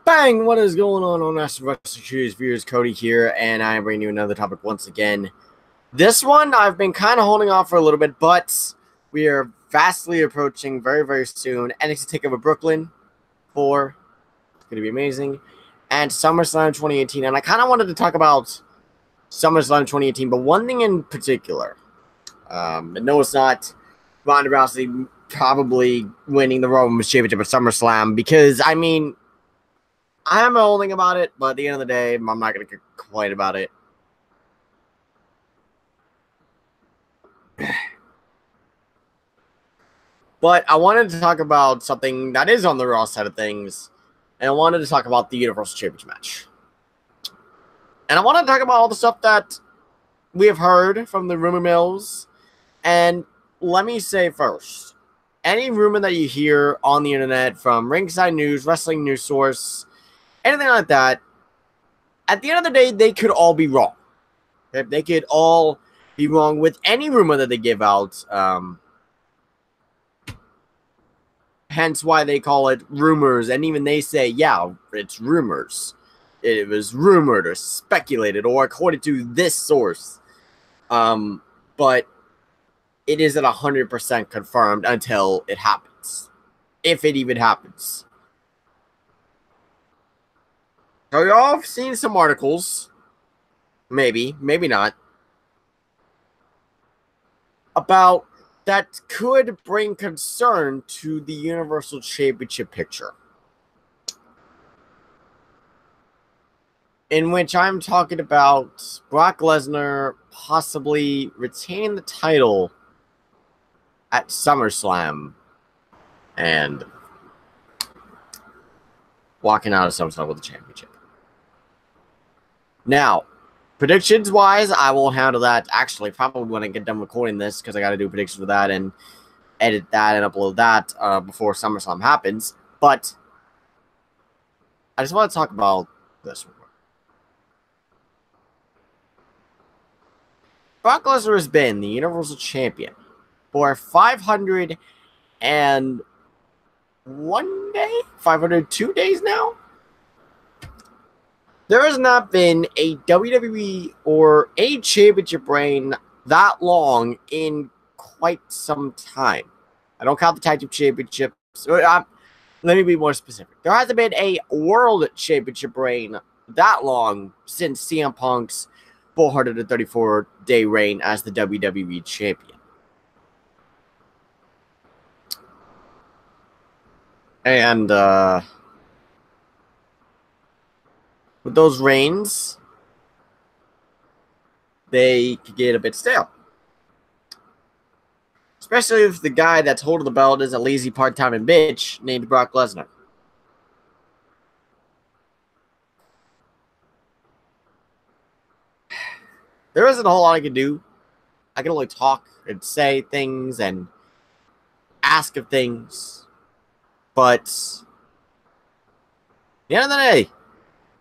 Bang! What is going on Master Wrestling Choose viewers? Cody here, and I bring you another topic once again. This one I've been kind of holding off for a little bit, but we are vastly approaching very soon. NXT TakeOver Brooklyn 4, it's going to be amazing, and SummerSlam 2018. And I kind of wanted to talk about SummerSlam 2018, but one thing in particular. No, it's not Ronda Rousey probably winning the Royal Women's Championship at SummerSlam, because I mean, I am holding about it, but at the end of the day, I'm not going to complain about it. But I wanted to talk about something that is on the Raw side of things, and I wanted to talk about the Universal Championship match. And I wanted to talk about all the stuff that we have heard from the rumor mills. And let me say first, any rumor that you hear on the internet from Ringside News, Wrestling News Source, anything like that, at the end of the day, they could all be wrong. They could all be wrong with any rumor that they give out. Hence why they call it rumors. And even they say, yeah, it's rumors. It was rumored or speculated or according to this source. But it isn't 100% confirmed until it happens. If it even happens. So y'all have seen some articles, maybe not, about that could bring concern to the Universal Championship picture. In which I'm talking about Brock Lesnar possibly retaining the title at SummerSlam and walking out of SummerSlam with the championship. Now, predictions-wise, I will handle that actually probably when I get done recording this, because I got to do predictions for that and edit that and upload that before SummerSlam happens. But I just want to talk about this one. Brock Lesnar has been the Universal Champion for 501 day? 502 days now? There has not been a WWE or a championship reign that long in quite some time. I don't count the tag team championships. Let me be more specific. There hasn't been a world championship reign that long since CM Punk's 434-day reign as the WWE champion. And with those reigns, they could get a bit stale. Especially if the guy that's holding the belt is a lazy part-time bitch named Brock Lesnar. There isn't a whole lot I can do. I can only talk and say things and ask of things. But at the end of the day,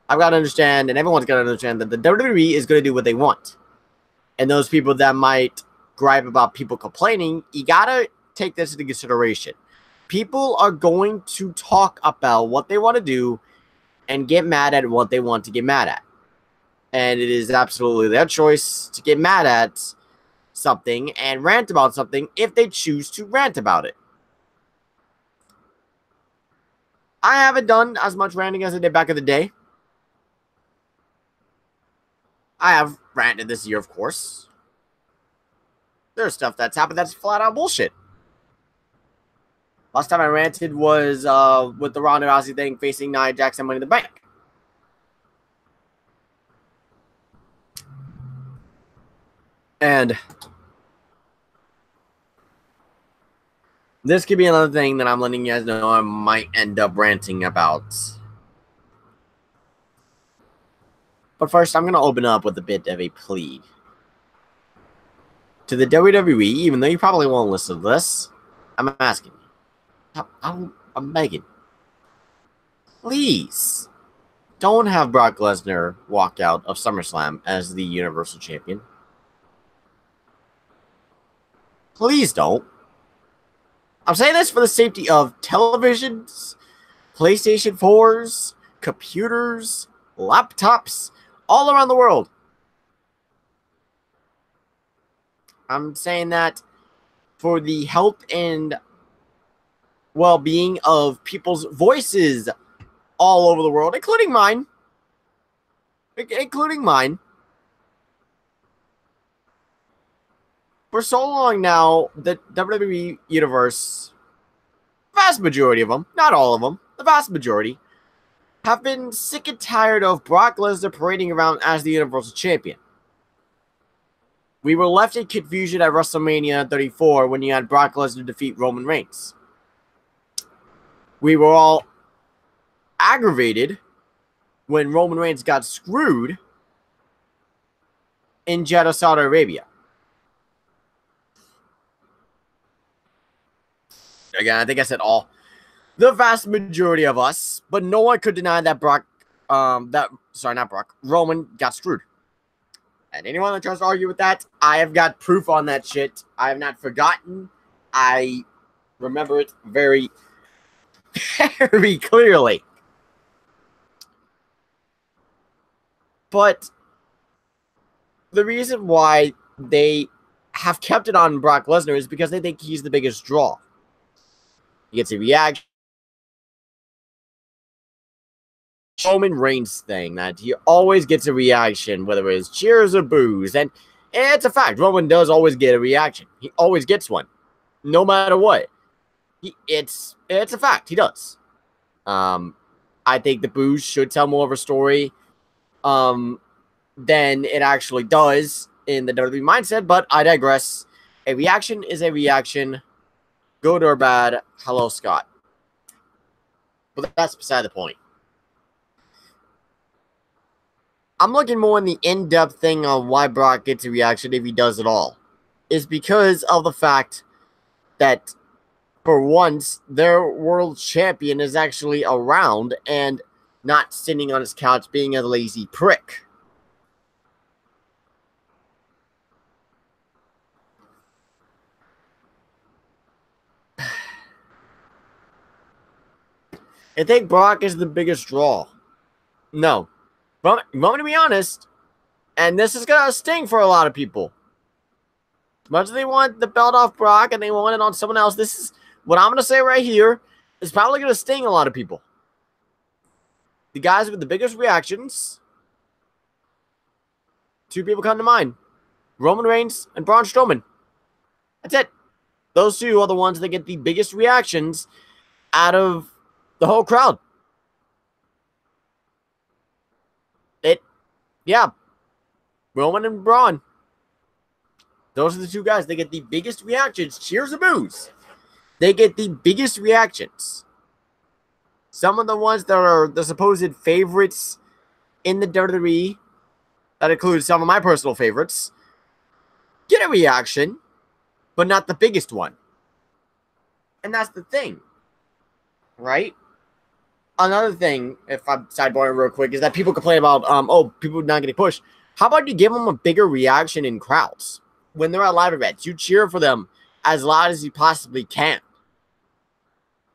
I've got to understand, and everyone's got to understand, that the WWE is going to do what they want. And those people that might gripe about people complaining, you got to take this into consideration. People are going to talk about what they want to do and get mad at what they want to get mad at. And it is absolutely their choice to get mad at something and rant about something if they choose to rant about it. I haven't done as much ranting as I did back in the day. I have ranted this year, of course. There's stuff that's happened that's flat out bullshit. Last time I ranted was with the Ronda Rousey thing facing Nia Jax and Money in the Bank. And this could be another thing that I'm letting you guys know I might end up ranting about. But first, I'm going to open up with a bit of a plea. To the WWE, even though you probably won't listen to this, I'm asking you. I'm begging. Please, don't have Brock Lesnar walk out of SummerSlam as the Universal Champion. Please don't. I'm saying this for the safety of televisions, PlayStation 4s, computers, laptops, all around the world. I'm saying that for the health and well-being of people's voices all over the world, including mine. For so long now, the WWE universe, vast majority of them, not all of them, the vast majority, have been sick and tired of Brock Lesnar parading around as the Universal Champion. We were left in confusion at WrestleMania 34 when you had Brock Lesnar defeat Roman Reigns. We were all aggravated when Roman Reigns got screwed in Jeddah, Saudi Arabia. Again, I think I said all. The vast majority of us, but no one could deny that Roman got screwed. And anyone that tries to argue with that, I have got proof on that shit. I have not forgotten. I remember it very, very clearly. But the reason why they have kept it on Brock Lesnar is because they think he's the biggest draw. He gets a reaction. Roman Reigns thing that he always gets a reaction, whether it's cheers or boos, and it's a fact. Roman does always get a reaction. He always gets one, no matter what. It's a fact. He does. I think the boos should tell more of a story than it actually does in the WWE mindset, but I digress. A reaction is a reaction, good or bad. Hello, Scott. But that's beside the point. I'm looking more in the in-depth thing on why Brock gets a reaction if he does at all. Is because of the fact that, for once, their world champion is actually around and not sitting on his couch being a lazy prick. I think Brock is the biggest draw. No. But I'm going to be honest, and this is going to sting for a lot of people. As much as they want the belt off Brock and they want it on someone else, this is what I'm going to say right here is probably going to sting a lot of people. The guys with the biggest reactions, two people come to mind. Roman Reigns and Braun Strowman. That's it. Those two are the ones that get the biggest reactions out of the whole crowd. Yeah. Roman and Braun. Those are the two guys. They get the biggest reactions. Cheers and boos. They get the biggest reactions. Some of the ones that are the supposed favorites in the WWE, that includes some of my personal favorites, get a reaction, but not the biggest one. And that's the thing. Right? Another thing, if I'm sideboarding real quick, is that people complain about, people not getting pushed. How about you give them a bigger reaction in crowds? When they're at live events, you cheer for them as loud as you possibly can.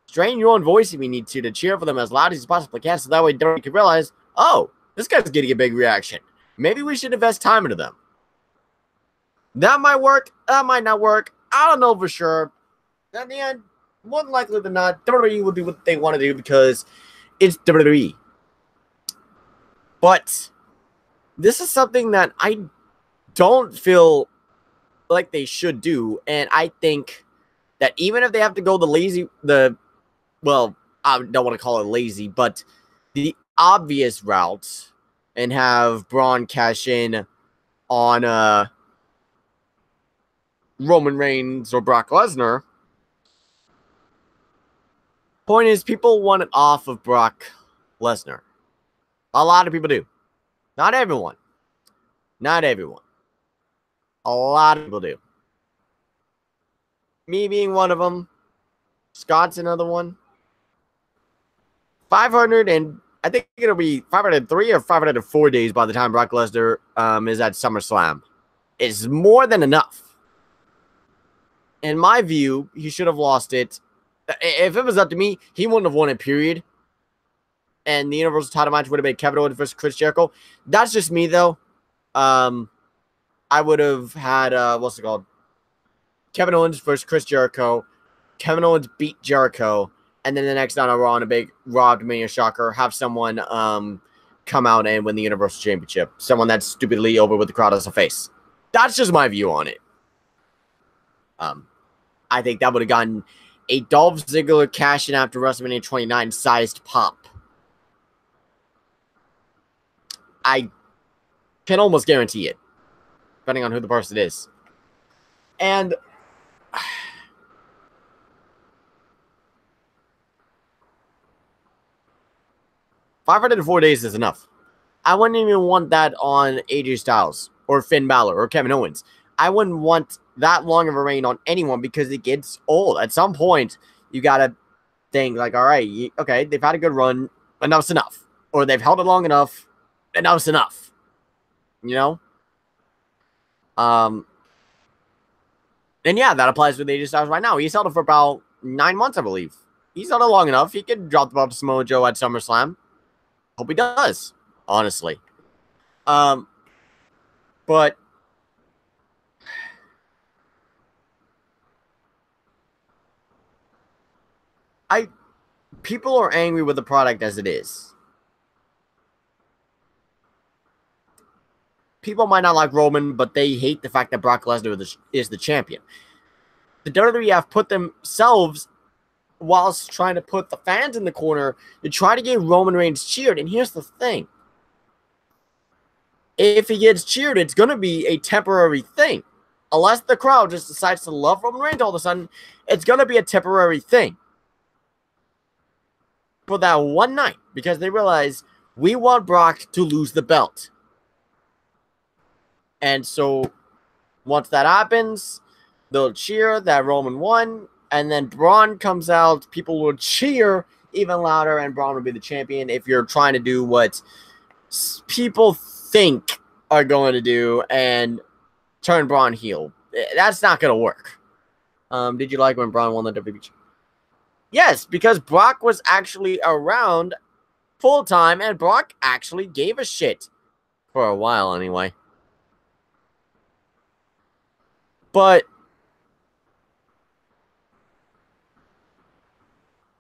Strain your own voice if you need to cheer for them as loud as you possibly can, so that way you can realize, oh, this guy's getting a big reaction. Maybe we should invest time into them. That might work. That might not work. I don't know for sure. In the end, more than likely than not, WWE will do what they want to do because it's WWE. But this is something that I don't feel like they should do. And I think that even if they have to go I don't want to call it lazy, but the obvious route and have Braun cash in on Roman Reigns or Brock Lesnar. Point is, people want it off of Brock Lesnar. A lot of people do. Not everyone. Not everyone. A lot of people do. Me being one of them. Scott's another one. 500 and I think it'll be 503 or 504 days by the time Brock Lesnar is at Summerslam. It's more than enough. In my view, he should have lost it. If it was up to me, he wouldn't have won it, period. and the Universal title match would have been Kevin Owens versus Chris Jericho. That's just me, though. I would have had, what's it called? Kevin Owens versus Chris Jericho. Kevin Owens beat Jericho. And then the next night on Raw, on a big Raw Mania shocker, have someone come out and win the Universal Championship. Someone that's stupidly over with the crowd as a face. That's just my view on it. I think that would have gotten a Dolph Ziggler cash in after WrestleMania 29 sized pop. I can almost guarantee it, depending on who the person is. And 504 days is enough. I wouldn't even want that on AJ Styles or Finn Balor or Kevin Owens. I wouldn't want that long of a reign on anyone because it gets old. At some point, you got to think like, all right, okay, they've had a good run. Enough's enough. Or they've held it long enough. Enough's enough. You know? And yeah, that applies with AJ Styles right now. He's held it for about 9 months, I believe. He's held it long enough. He could drop the belt to Samoa Joe at SummerSlam. Hope he does, honestly. But people are angry with the product as it is. People might not like Roman, but they hate the fact that Brock Lesnar is the champion. The WWE have put themselves, whilst trying to put the fans in the corner, to try to get Roman Reigns cheered. And here's the thing. If he gets cheered, it's going to be a temporary thing. Unless the crowd just decides to love Roman Reigns all of a sudden, it's going to be a temporary thing. For that one night, because they realize we want Brock to lose the belt. And so, once that happens, they'll cheer that Roman won, and then Braun comes out, people will cheer even louder, and Braun will be the champion if you're trying to do what people think are going to do and turn Braun heel. That's not going to work. Did you like when Braun won the WWE? Yes, because Brock was actually around full-time, and Brock actually gave a shit. For a while, anyway. But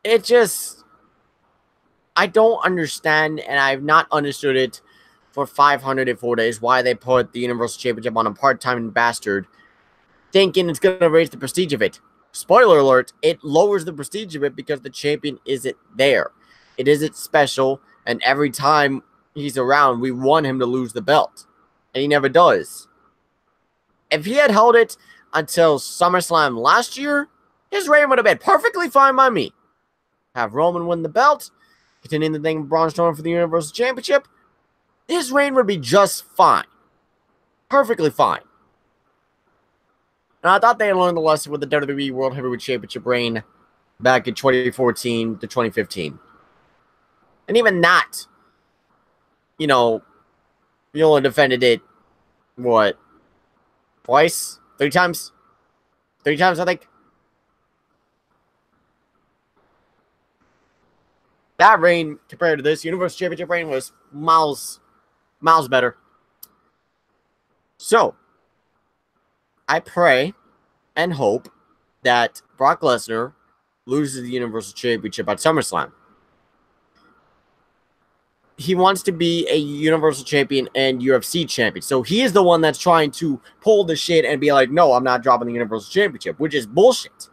it just, I don't understand, and I've not understood it for 504 days, why they put the Universal Championship on a part-time bastard, thinking it's going to raise the prestige of it. Spoiler alert, it lowers the prestige of it because the champion isn't there. It isn't special, and every time he's around, we want him to lose the belt. And he never does. If he had held it until SummerSlam last year, his reign would have been perfectly fine by me. Have Roman win the belt, continuing the thing with Braun Strowman for the Universal Championship, his reign would be just fine. Perfectly fine. And I thought they had learned the lesson with the WWE World Heavyweight Championship reign back in 2014 to 2015. And even that, you know, you only defended it, what, twice? 3 times? 3 times, I think. That reign, compared to this Universal Championship reign, was miles better. So, I pray and hope that Brock Lesnar loses the Universal Championship at SummerSlam. He wants to be a Universal Champion and UFC Champion. So he is the one that's trying to pull the shit and be like, no, I'm not dropping the Universal Championship, which is bullshit.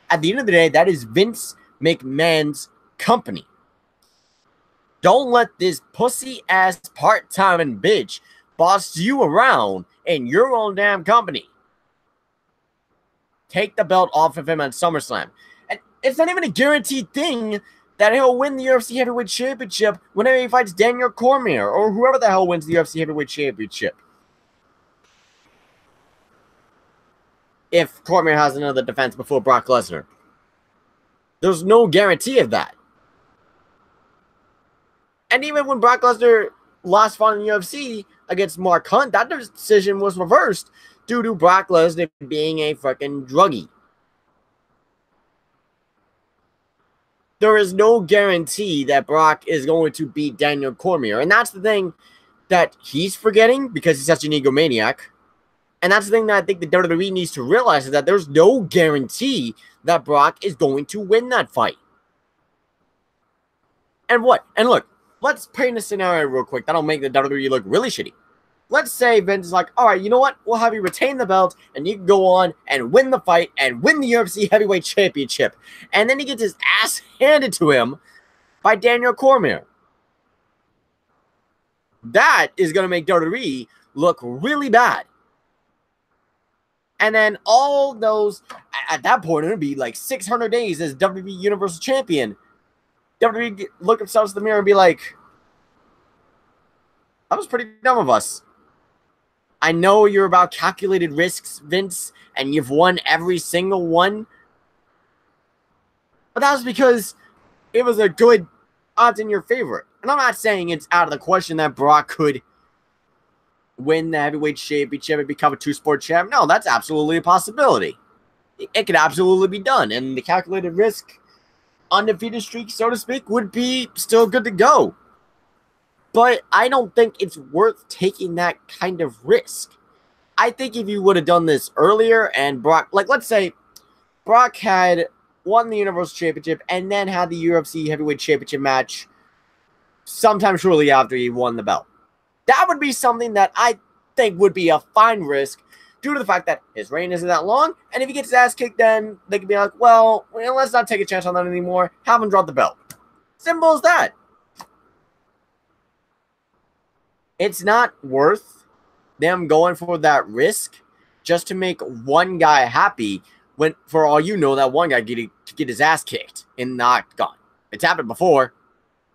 At the end of the day, that is Vince McMahon's company. Don't let this pussy-ass part-time and bitch boss you around in your own damn company. Take the belt off of him at SummerSlam. And it's not even a guaranteed thing that he'll win the UFC Heavyweight Championship whenever he fights Daniel Cormier or whoever the hell wins the UFC Heavyweight Championship. If Cormier has another defense before Brock Lesnar. There's no guarantee of that. And even when Brock Lesnar last fought in the UFC against Mark Hunt, that decision was reversed due to Brock Lesnar being a fucking druggie. there is no guarantee that Brock is going to beat Daniel Cormier. And that's the thing that he's forgetting because he's such an egomaniac. And that's the thing that I think the WWE needs to realize is that there's no guarantee that Brock is going to win that fight. And what? And look, let's paint a scenario real quick that'll make the WWE look really shitty. Let's say Vince is like, all right, you know what? We'll have you retain the belt, and you can go on and win the fight and win the UFC Heavyweight Championship. And then he gets his ass handed to him by Daniel Cormier. That is going to make WWE look really bad. And then all those, at that point, it would be like 600 days as WWE Universal Champion. WWE look themselves in the mirror and be like, that was pretty dumb of us. I know you're about calculated risks, Vince, and you've won every single one. But that was because it was a good odds in your favor. And I'm not saying it's out of the question that Brock could win the heavyweight championship and become a two-sport champ. No, that's absolutely a possibility. It could absolutely be done. And the calculated risk, undefeated streak, so to speak, would be still good to go. But I don't think it's worth taking that kind of risk. I think if you would have done this earlier and Brock, like let's say Brock had won the Universal Championship and then had the UFC Heavyweight Championship match sometime shortly after he won the belt. That would be something that I think would be a fine risk due to the fact that his reign isn't that long. And if he gets his ass kicked, then they could be like, well, let's not take a chance on that anymore. Have him drop the belt. Simple as that. It's not worth them going for that risk just to make one guy happy when, for all you know, that one guy get his ass kicked in the octagon. It's happened before.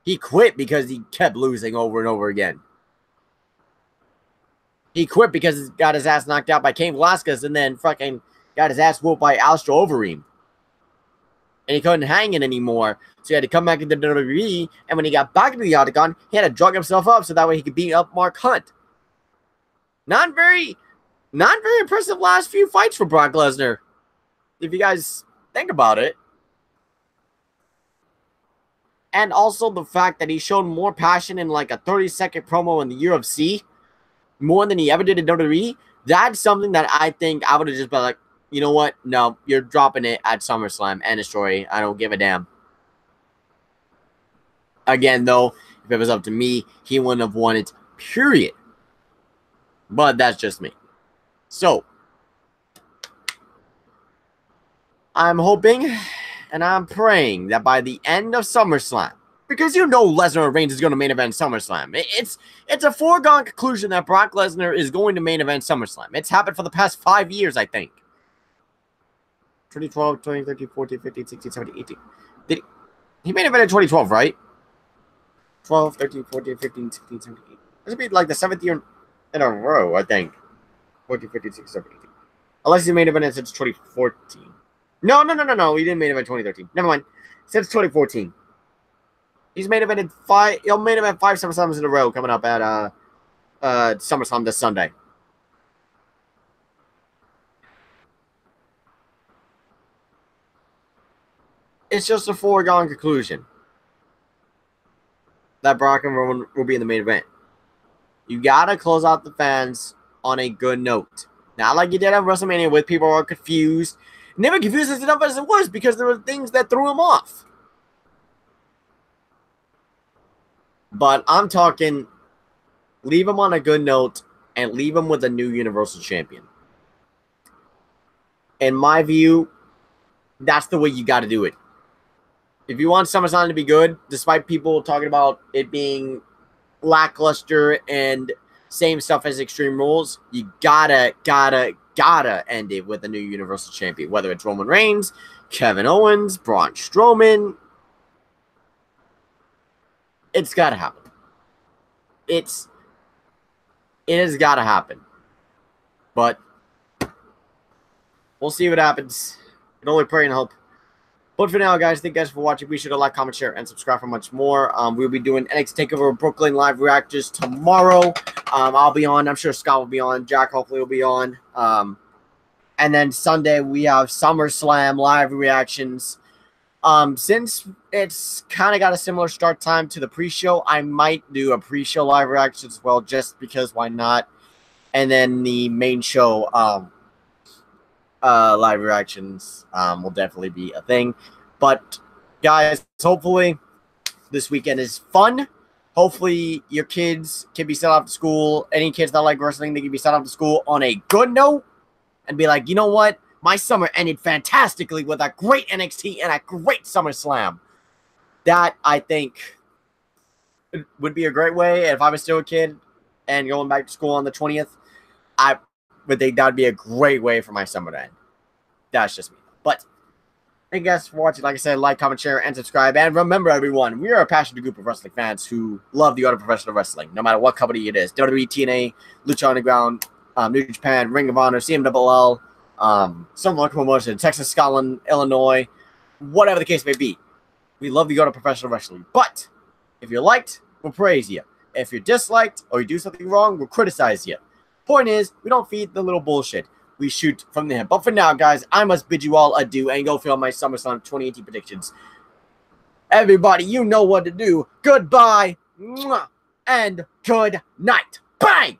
He quit because he kept losing over and over again. He quit because he got his ass knocked out by Cain Velasquez and then fucking got his ass whooped by Alistair Overeem. And he couldn't hang it anymore. So he had to come back into WWE. And when he got back into the octagon, he had to drug himself up so that way he could beat up Mark Hunt. Not very impressive last few fights for Brock Lesnar. If you guys think about it. And also the fact that he showed more passion in like a 30-second promo in the UFC. More than he ever did in WWE. That's something that I think I would have just been like, you know what? No, you're dropping it at SummerSlam. End of story. I don't give a damn. Again, though, if it was up to me, he wouldn't have won it, period. But that's just me. So, I'm hoping and I'm praying that by the end of SummerSlam, because you know Lesnar Reigns is going to main event SummerSlam. It's a foregone conclusion that Brock Lesnar is going to main event SummerSlam. It's happened for the past 5 years, I think. 2012, 2013, 14, 15, 16, 17, 18. He main evented 2012, right? 12, 13, 14, 15, 16, 17, 18. This would be like the 7th year in a row, I think. 14, 15, 16, 17, 18. Unless he main evented since 2014. No. He didn't main event 2013. Never mind. Since 2014. He's main evented he'll main event 5 SummerSlams in a row coming up at SummerSlam this Sunday. It's just a foregone conclusion that Brock and Roman will be in the main event. You gotta close out the fans on a good note. Not like you did at WrestleMania with people who are confused. Never confused as enough as it was because there were things that threw him off. But I'm talking, leave him on a good note and leave him with a new Universal Champion. In my view, that's the way you got to do it. If you want SummerSlam to be good, despite people talking about it being lackluster and same stuff as Extreme Rules, you gotta end it with a new Universal Champion. Whether it's Roman Reigns, Kevin Owens, Braun Strowman, it's gotta happen. It has gotta happen. But we'll see what happens. Can only pray and hope. But for now, guys, thank you guys for watching. Be sure to like, comment, share, and subscribe for much more. We'll be doing NXT TakeOver Brooklyn live reactors tomorrow. I'll be on. I'm sure Scott will be on. Jack hopefully will be on. And then Sunday, we have SummerSlam live reactions. Since it's kind of got a similar start time to the pre-show, I might do a pre-show live reaction as well, just because why not? And then the main show, live reactions, will definitely be a thing. But guys, hopefully this weekend is fun. Hopefully your kids can be sent off to school. Any kids that like wrestling, they can be sent off to school on a good note and be like, you know what? My summer ended fantastically with a great NXT and a great SummerSlam. That, I think, would be a great way. If I was still a kid and going back to school on the 20th, I would think that would be a great way for my summer to end. That's just me. But thank you guys for watching. Like I said, like, comment, share, and subscribe. And remember, everyone, we are a passionate group of wrestling fans who love the art of professional wrestling, no matter what company it is. WWE, TNA, Lucha Underground, New Japan, Ring of Honor, CMLL, some local promotion, Texas, Scotland, Illinois, whatever the case may be. We love the art of professional wrestling. But if you're liked, we'll praise you. If you're disliked or you do something wrong, we'll criticize you. Point is, we don't feed the little bullshit. We shoot from the hip. But for now, guys, I must bid you all adieu and go fill my SummerSlam 2018 predictions. Everybody, you know what to do. Goodbye and good night. Bye!